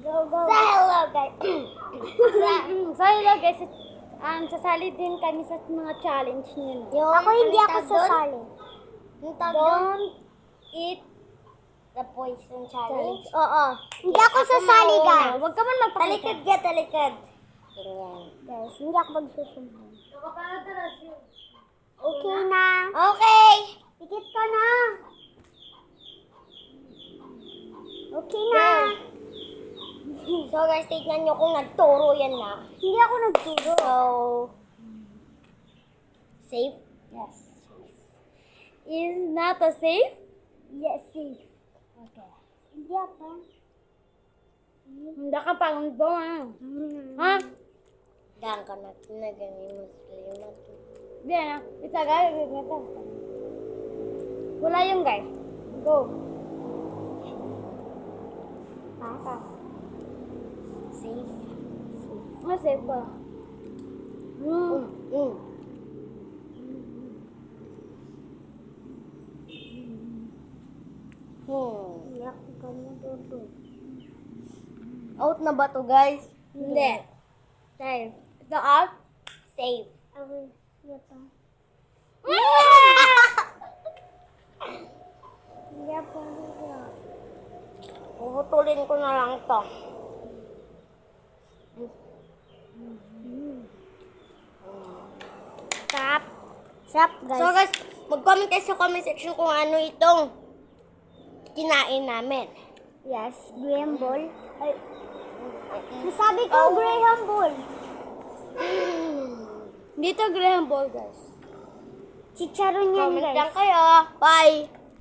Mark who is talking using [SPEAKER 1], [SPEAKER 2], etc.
[SPEAKER 1] Go, go.
[SPEAKER 2] Sa hello, guys.
[SPEAKER 1] So, hello guys. Sasali din kami sa mga challenge nyo.
[SPEAKER 2] Ako hindi ako sasali.
[SPEAKER 1] Don't eat
[SPEAKER 2] The poison challenge?
[SPEAKER 1] Oo.
[SPEAKER 2] Hindi ako sasali, guys.
[SPEAKER 1] Huwag ka man magpakita.
[SPEAKER 2] Talikod ka, talikod. Ganyan.
[SPEAKER 1] Guys, hindi ako magsusumbong.
[SPEAKER 2] Okay na. Okay.
[SPEAKER 1] Pikit ka na.
[SPEAKER 2] Okay na. So guys, tignan nyo kung nagturo yan na.
[SPEAKER 1] Hindi ako nagturo.
[SPEAKER 2] So, safe?
[SPEAKER 1] Yes. Is not a safe? Yes, safe. Okay.
[SPEAKER 2] Hindi ako.
[SPEAKER 1] Hindi ka pang doon. Ha?
[SPEAKER 2] Gaan ka natin na ganyan muslim.
[SPEAKER 1] Hindi na. Itagal. Wala yung guys. Go.
[SPEAKER 2] Pass. Safe.
[SPEAKER 1] Safe ko.
[SPEAKER 2] Iyak ka na dodo. Out na ba to, guys?
[SPEAKER 1] Hindi. Safe. Ito out.
[SPEAKER 2] Safe.
[SPEAKER 1] Okay. Ito. Hindi ako nila.
[SPEAKER 2] Puputulin ko na lang to.
[SPEAKER 1] Stop.
[SPEAKER 2] Sarap, guys. So, guys, mag-comment kayo sa comment section kung ano itong kinain namin.
[SPEAKER 1] Yes. Graham ball. Ay. Nasabi ko Graham ball. Dito Graham ball, guys. Chicharon yan,
[SPEAKER 2] Comment
[SPEAKER 1] guys.
[SPEAKER 2] lang kayo. Bye!